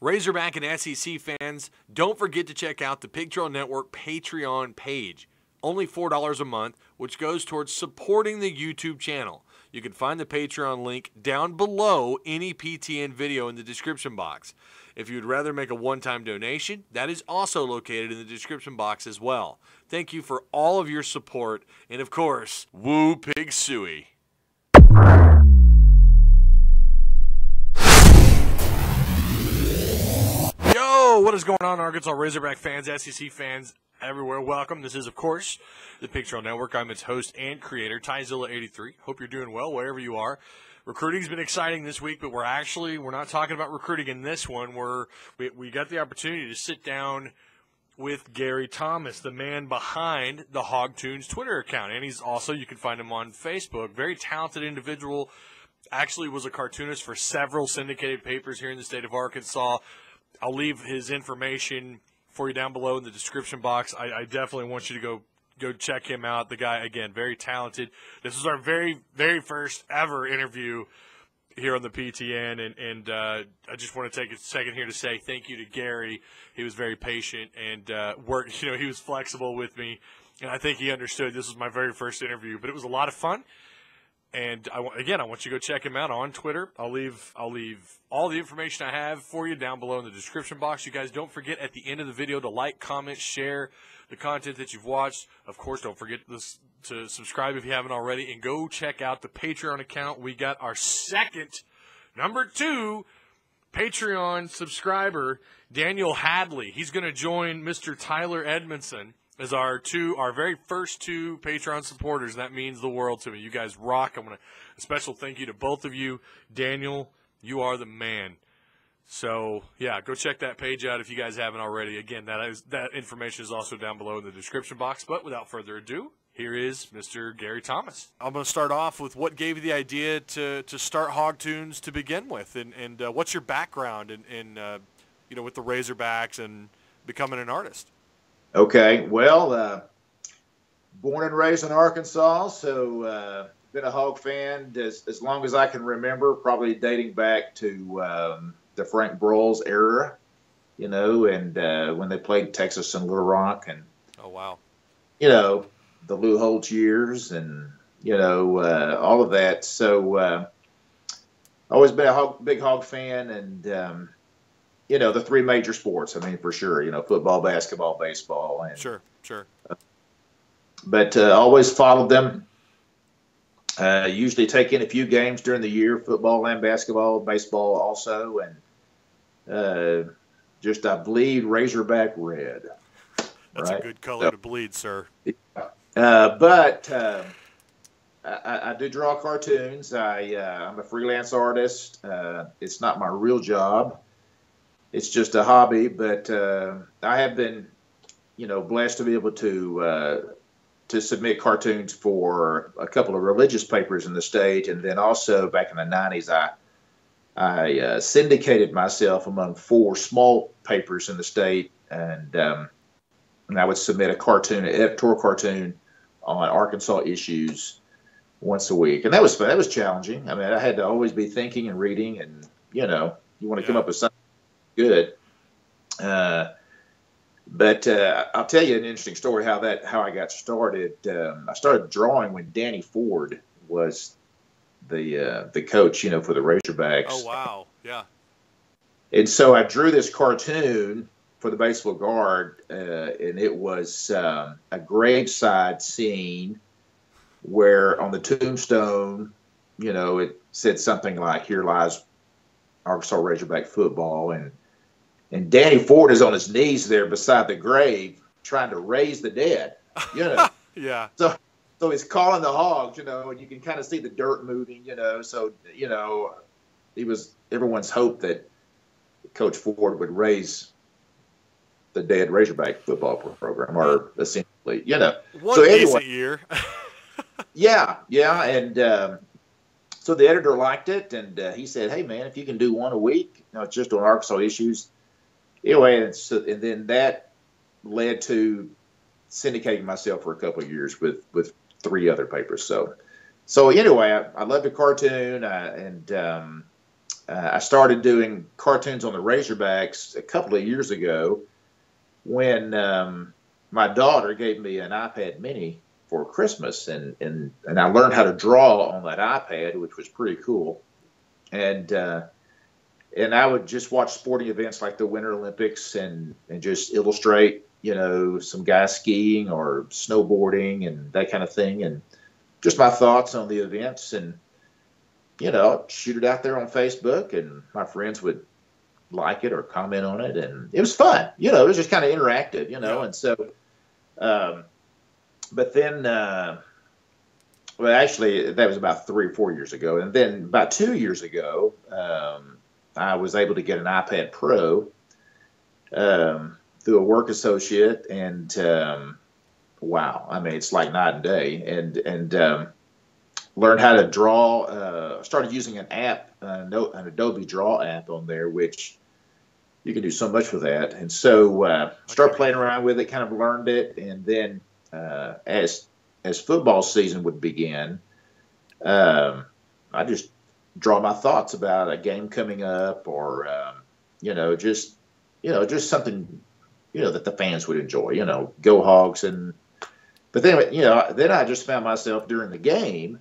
Razorback and SEC fans, don't forget to check out the Pig Trail Network Patreon page. Only $4 a month, which goes towards supporting the YouTube channel. You can find the Patreon link down below any PTN video in the description box. If you'd rather make a one-time donation, that is also located in the description box as well. Thank you for all of your support, and of course, woo pig suey. Yo, what is going on, Arkansas Razorback fans, SEC fans everywhere? Welcome. This is, of course, the Pig Trail Network. I'm its host and creator, Tyzilla83. Hope you're doing well wherever you are. Recruiting's been exciting this week, but we're not talking about recruiting in this one. We got the opportunity to sit down with Gary Thomas, the man behind the HogToons Twitter account, and he's also, you can find him on Facebook. Very talented individual. Actually was a cartoonist for several syndicated papers here in the state of Arkansas. I'll leave his information for you down below in the description box. I definitely want you to go check him out. The guy, again, very talented. This is our very, very first ever interview here on the PTN, and I just want to take a second here to say thank you to Gary. He was very patient and worked. He was flexible with me, and I think he understood this was my very first interview. But it was a lot of fun. And I want you to go check him out on Twitter. I'll leave all the information I have for you down below in the description box. You guys don't forget at the end of the video to like, comment, share the content that you've watched. Of course, don't forget to subscribe if you haven't already, and go check out the Patreon account. We got our number 2 Patreon subscriber, Danyel Hadley. He's going to join Mr. Tyler Edmondson as our very first 2 Patreon supporters. That means the world to me. You guys rock. A special thank you to both of you. Daniel, you are the man. So, yeah, go check that page out if you guys haven't already. Again, that information is also down below in the description box. But without further ado, here is Mr. Gary Thomas. I'm going to start off with what gave you the idea to start HogToons to begin with, and what's your background in with the Razorbacks and becoming an artist? Okay, well, born and raised in Arkansas, so been a Hog fan as long as I can remember, probably dating back to the Frank Broyles era, and when they played Texas and Little Rock, and oh wow, the Lou Holtz years, and all of that. So always been a big Hog fan, and the 3 major sports, for sure, football, basketball, baseball. And, sure. But always followed them, usually take in a few games during the year, football and basketball, baseball also, and I bleed Razorback red. That's right? A good color to bleed, sir. But I do draw cartoons. I'm a freelance artist. It's not my real job. It's just a hobby, but I have been, blessed to be able to submit cartoons for a couple of religious papers in the state, and then also back in the 90s, I syndicated myself among 4 small papers in the state, and I would submit an editorial cartoon on Arkansas issues once a week, and that was fun. That was challenging. I had to always be thinking and reading, and you want to come up with something good. But I'll tell you an interesting story how I got started. I started drawing when Danny Ford was the coach, for the Razorbacks. Oh wow, yeah. And so I drew this cartoon for the Batesville Guard, and it was a graveside scene where on the tombstone, it said something like, "Here lies Arkansas Razorback football," and Danny Ford is on his knees there beside the grave trying to raise the dead, Yeah. So he's calling the Hogs, and you can kind of see the dirt moving, so, it was everyone's hope that Coach Ford would raise the dead Razorback football program, or essentially, One so decent year. yeah, and so the editor liked it, and he said, "Hey, man, if you can do one a week, just on Arkansas issues." Anyway, and then that led to syndicating myself for a couple of years with 3 other papers. So anyway, I loved the cartoon, and I started doing cartoons on the Razorbacks a couple of years ago when my daughter gave me an iPad Mini for Christmas, and I learned how to draw on that iPad, which was pretty cool. And I would just watch sporting events like the Winter Olympics and just illustrate, some guys skiing or snowboarding and that kind of thing, and just my thoughts on the events, and shoot it out there on Facebook, and my friends would like it or comment on it, and it was fun. It was just kind of interactive, Yeah. and so. But then, well, actually, that was about 3 or 4 years ago. And then about 2 years ago, I was able to get an iPad Pro through a work associate. And wow, I mean, it's like night and day. And learned how to draw. Started using an app, an Adobe Draw app on there, which you can do so much with that. And so started playing around with it, kind of learned it. And then as football season would begin, I just draw my thoughts about a game coming up, or just something that the fans would enjoy. Go Hogs. But then then I just found myself during the game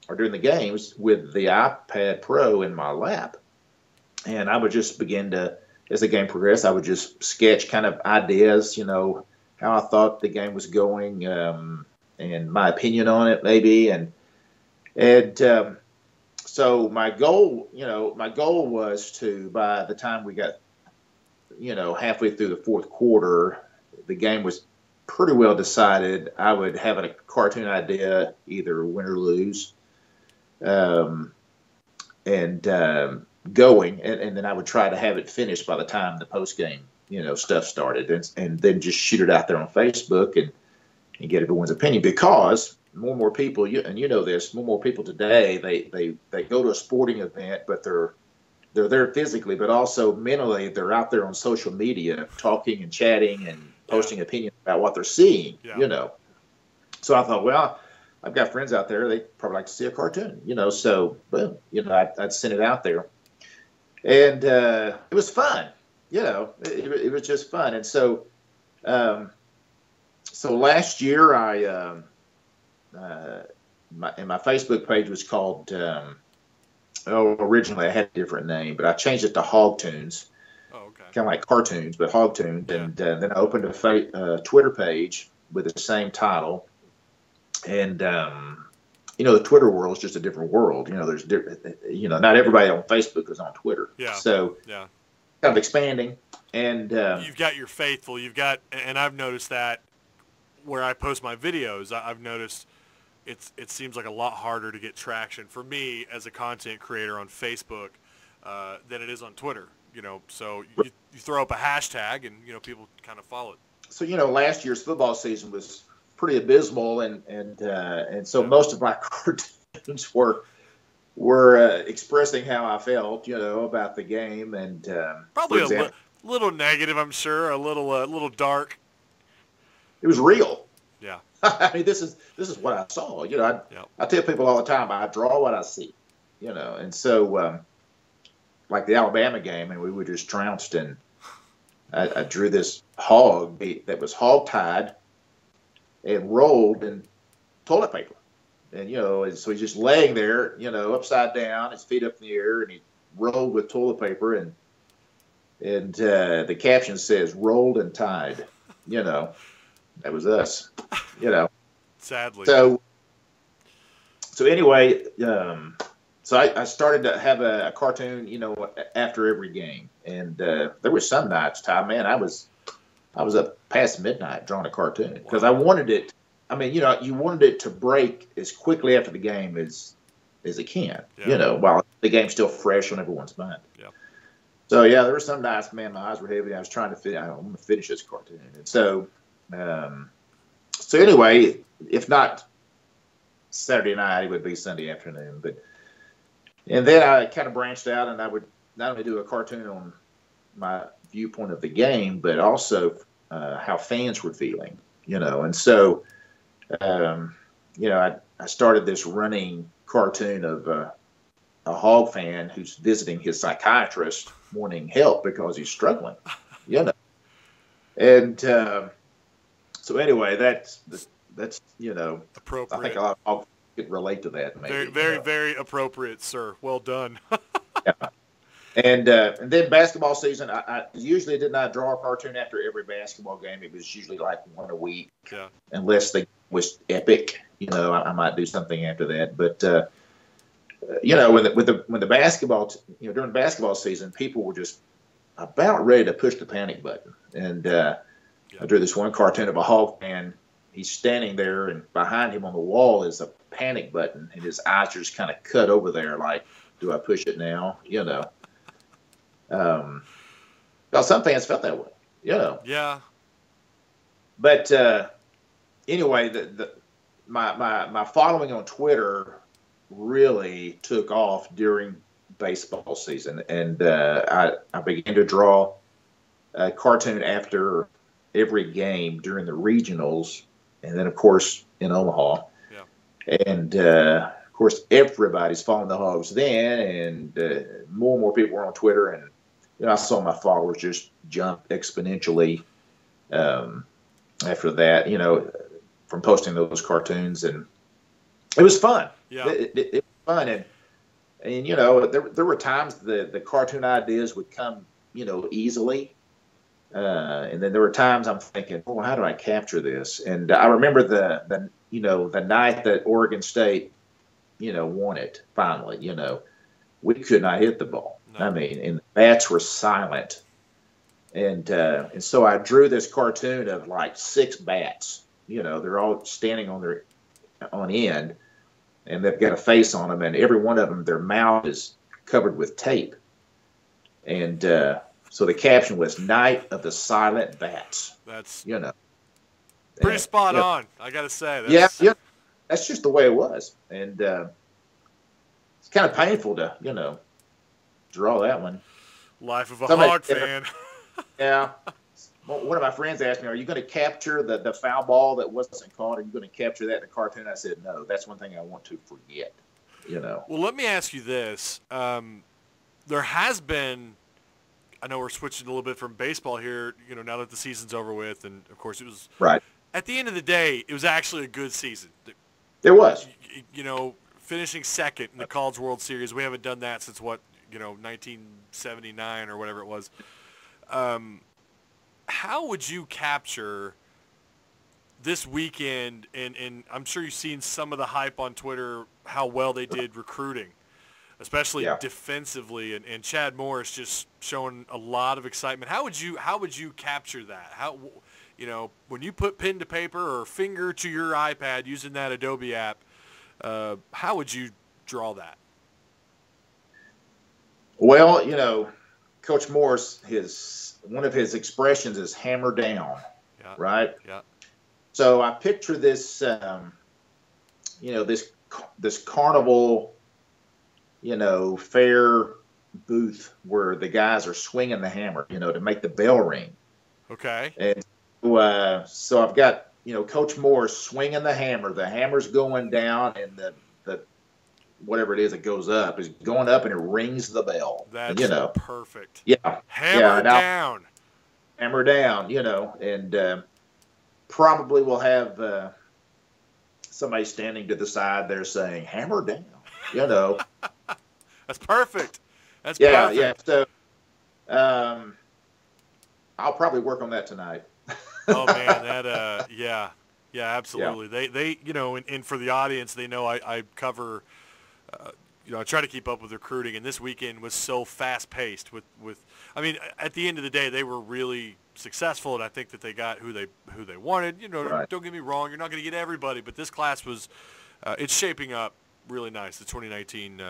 or during the games with the iPad Pro in my lap, and I would just begin to, as the game progressed, I would just sketch kind of ideas, how I thought the game was going, and my opinion on it maybe. And so my goal was to, by the time we got, halfway through the fourth quarter, the game was pretty well decided. I would have a cartoon idea, either win or lose, going, and then I would try to have it finished by the time the post game, stuff started, and then just shoot it out there on Facebook and get everyone's opinion, because more and more people, and this, more and more people today, they go to a sporting event, but they're there physically, but also mentally they're out there on social media talking and chatting and posting opinions about what they're seeing, So I thought, well, I've got friends out there, they probably like to see a cartoon, so boom, I'd send it out there. And it was fun, it was just fun. And so, last year my Facebook page was called, originally I had a different name, but I changed it to HogToons. Oh, okay. Kind of like cartoons, but HogToons. Yeah. And then I opened a Twitter page with the same title. And, the Twitter world is just a different world. There's different, not everybody on Facebook is on Twitter. Yeah. So kind of expanding. And you've got your faithful. And I've noticed that where I post my videos, I've noticed it seems like a lot harder to get traction for me as a content creator on Facebook than it is on Twitter. So you throw up a hashtag and people kind of follow it. So last year's football season was pretty abysmal, and so most of my cartoons were expressing how I felt, about the game, and probably a little negative, I'm sure, a little dark. It was real. Yeah. I mean, this is what I saw. I tell people all the time, I draw what I see. And so like the Alabama game, and we were just trounced, and I drew this hog that was hog-tied and rolled in toilet paper. And, and so he's just laying there, upside down, his feet up in the air, and he rolled with toilet paper, and the caption says, "Rolled and tied." That was us, Sadly. So anyway, so I started to have a cartoon, after every game. And there were some nights, Ty, man, I was up past midnight drawing a cartoon, because I wanted it. I mean, you wanted it to break as quickly after the game as it can, while the game's still fresh on everyone's mind. Yeah. So, there were some nights, man, my eyes were heavy. I was trying to I want to finish this cartoon. And so, anyway, if not Saturday night, it would be Sunday afternoon. And then I kind of branched out, and I would not only do a cartoon on my viewpoint of the game, but also how fans were feeling, And so, I started this running cartoon of a Hog fan who's visiting his psychiatrist wanting help because he's struggling, you know. And so anyway, that's you know, appropriate. I think a lot of Hog fans could relate to that. Maybe Very, very, very appropriate, sir. Well done. Yeah. And then basketball season, I usually did not draw a cartoon after every basketball game. It was usually like one a week, unless the game was epic. You know, I might do something after that. But you know, when the basketball, you know, during basketball season, people were just about ready to push the panic button. And I drew this one cartoon of a Hog fan. He's standing there, and behind him on the wall is a panic button, and his eyes are just kind of cut over there, like, do I push it now? You know. Well, some fans felt that way, you know. Yeah. But anyway, my following on Twitter really took off during baseball season, and I began to draw a cartoon after every game during the regionals, and then of course in Omaha. Yeah. And of course everybody's following the Hogs then, and more and more people were on Twitter, and you know, I saw my followers just jump exponentially after that, you know, from posting those cartoons, and it was fun. Yeah, it was fun, and you know, there were times the cartoon ideas would come, you know, easily, and then there were times I'm thinking, oh, how do I capture this? And I remember the you know, the night that Oregon State, you know, won it finally, you know, we could not hit the ball. No. I mean, and the bats were silent, and so I drew this cartoon of like 6 bats. You know, they're all standing on end, and they've got a face on them, and every one of them, their mouth is covered with tape. And so the caption was "Night of the Silent Bats." That's, you know, pretty spot on. I got to say. Yeah, that's just the way it was, and it's kind of painful to, you know, draw that one. Life of a Hog fan. Yeah. One of my friends asked me, are you going to capture the foul ball that wasn't caught? Are you going to capture that in the cartoon? I said, no, that's one thing I want to forget, you know. Well, let me ask you this. There has been, I know we're switching a little bit from baseball here, you know, now that the season's over with, and of course it was, right. At the end of the day, it was actually a good season. It was. You know, finishing second in the College World Series, we haven't done that since what, you know, 1979 or whatever it was. How would you capture this weekend, and I'm sure you've seen some of the hype on Twitter, how well they did recruiting, especially defensively, and Chad Morris just showing a lot of excitement. How would you capture that? How, you know, when you put pen to paper or finger to your iPad using that Adobe app, how would you draw that? Well, you know, Coach Morris, one of his expressions is hammer down, right? Yeah. So I picture this, you know, this carnival, you know, fair booth where the guys are swinging the hammer, you know, to make the bell ring. Okay. And so I've got, you know, Coach Morris swinging the hammer. The hammer's going down, and the whatever it is that goes up is going up, and it rings the bell. That's, you know, perfect. Yeah. Hammer down. Hammer down, you know, and probably we'll have somebody standing to the side there saying, hammer down, you know. That's perfect. That's perfect. Yeah. So I'll probably work on that tonight. Oh, man, that, yeah, absolutely. Yeah. They you know, and for the audience, they know I cover, you know, I try to keep up with recruiting, and this weekend was so fast-paced with I mean, at the end of the day, they were really successful, and I think that they got who they wanted. You know, right. Don't get me wrong, you're not going to get everybody, but this class was, it's shaping up really nice, the 2019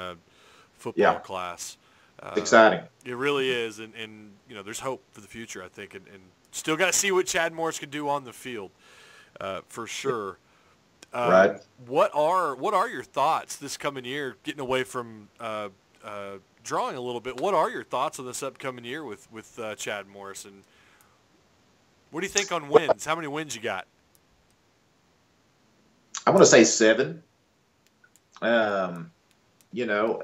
football class. Exciting. It really is, and you know, there's hope for the future, I think, and still got to see what Chad Morris can do on the field, for sure. Right. What are your thoughts this coming year? Getting away from drawing a little bit, what are your thoughts on this upcoming year with Chad Morris, and what do you think on wins? How many wins you got? I want to say 7. You know,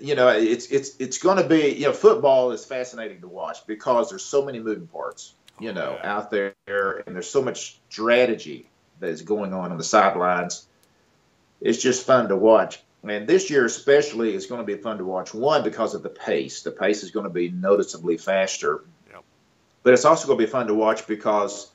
it's going to be, football is fascinating to watch because there's so many moving parts, out there, and there's so much strategy that is going on the sidelines. It's just fun to watch. And this year especially is going to be fun to watch, one, because of the pace. The pace is going to be noticeably faster. Yep. But it's also going to be fun to watch because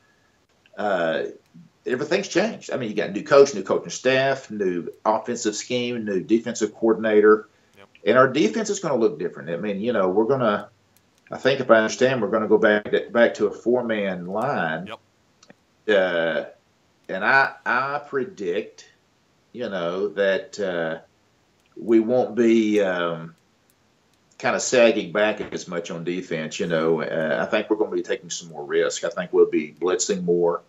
everything's changed. I mean, you got a new coach, new coaching staff, new offensive scheme, new defensive coordinator. Yep. And our defense is going to look different. I mean, we're going to, I think if I understand, we're going to go back to a four-man line. Yep. And I predict, that we won't be kind of sagging back as much on defense. I think we're going to be taking some more risk. I think we'll be blitzing more.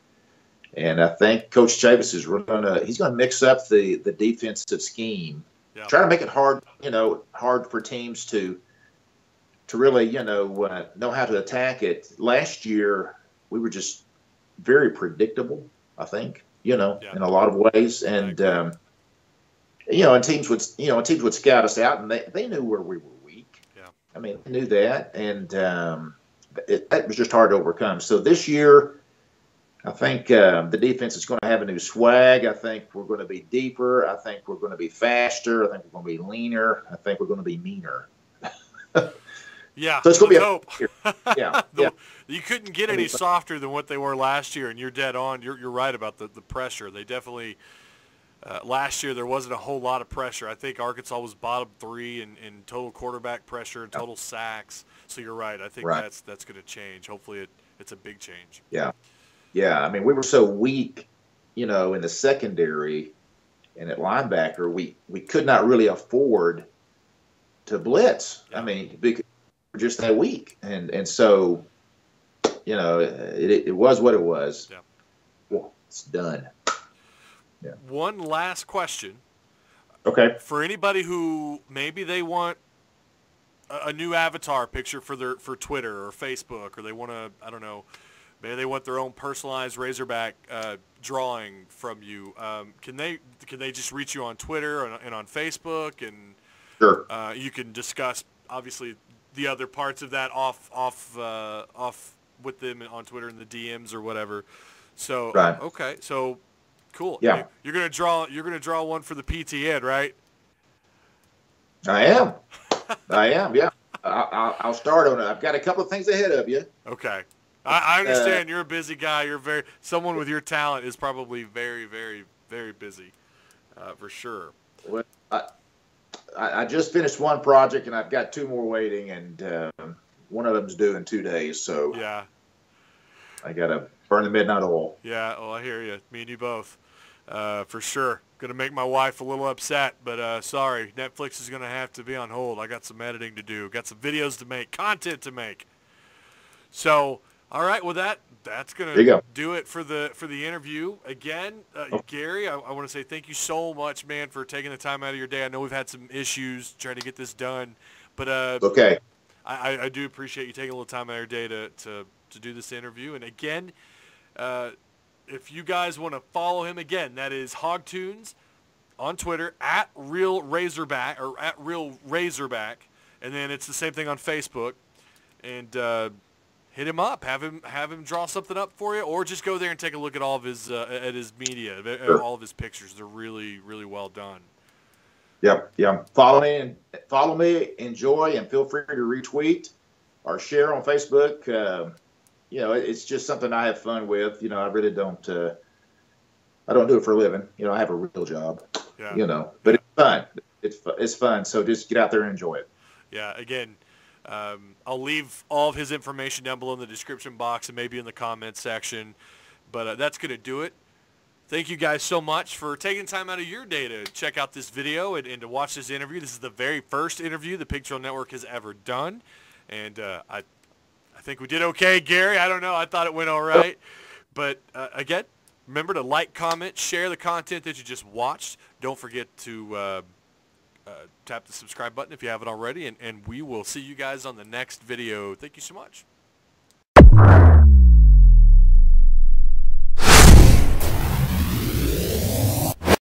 And I think Coach Chavis is he's going to mix up the defensive scheme, try to make it hard for teams to really, know how to attack it. Last year, we were just very predictable, I think, in a lot of ways. And, and teams would scout us out, and they knew where we were weak. Yeah. I mean, they knew that, and it was just hard to overcome. So this year, I think the defense is going to have a new swag. I think we're going to be deeper. I think we're going to be faster. I think we're going to be leaner. I think we're going to be meaner. Yeah, so it's going to be hope. Yeah. You couldn't get any softer than what they were last year, and you're dead on. You're right about the pressure. They definitely last year there wasn't a whole lot of pressure. I think Arkansas was bottom 3 in total quarterback pressure and total sacks. So you're right. I think that's going to change. Hopefully it's a big change. Yeah. Yeah, I mean, we were so weak, in the secondary and at linebacker, we could not really afford to blitz. Yeah. I mean, because we're just that weak. And so, it was what it was. Yeah. Well, it's done. Yeah. One last question. Okay. For anybody who maybe they want a new avatar picture for Twitter or Facebook, or they want to, I don't know, maybe they want their own personalized Razorback drawing from you. Can they just reach you on Twitter and on Facebook, and sure, you can discuss obviously the other parts of that off with them on Twitter in the DMs or whatever. So right. Okay, so cool. Yeah, you're gonna draw one for the PTN, right? I am. Yeah, I'll start on it. I've got a couple of things ahead of you. Okay. I understand you're a busy guy. You're someone with your talent is probably very, very, very busy, for sure. Well, I just finished one project and I've got 2 more waiting, and one of them's due in 2 days. So yeah, I gotta burn the midnight oil. Yeah, well, I hear you. Me and you both, for sure. Gonna make my wife a little upset, but sorry, Netflix is gonna have to be on hold. I got some editing to do. Got some videos to make, content to make. So. All right, well that's gonna do it for the interview. Again, Gary, I want to say thank you so much, man, for taking the time out of your day. I know we've had some issues trying to get this done, but okay, I do appreciate you taking a little time out of your day to do this interview. And again, if you guys want to follow him, again, that is HogToons on Twitter @RealRazorback or @RealRazorback, and then it's the same thing on Facebook, and. Hit him up. Have him draw something up for you, or just go there and take a look at all of his media, sure. All of his pictures. They're really, really well done. Yep. Yeah. Follow me, enjoy, and feel free to retweet or share on Facebook. It's just something I have fun with. I really don't. I don't do it for a living. I have a real job. Yeah. But it's fun. It's fun. So just get out there and enjoy it. Yeah. Again. I'll leave all of his information down below in the description box and maybe in the comments section. But that's going to do it. Thank you guys so much for taking time out of your day to check out this video and to watch this interview. This is the very first interview the Pig Trail Network has ever done. And I think we did okay, Gary. I don't know. I thought it went all right. But again, remember to like, comment, share the content that you just watched. Don't forget to tap the subscribe button if you haven't already, and we will see you guys on the next video. Thank you so much.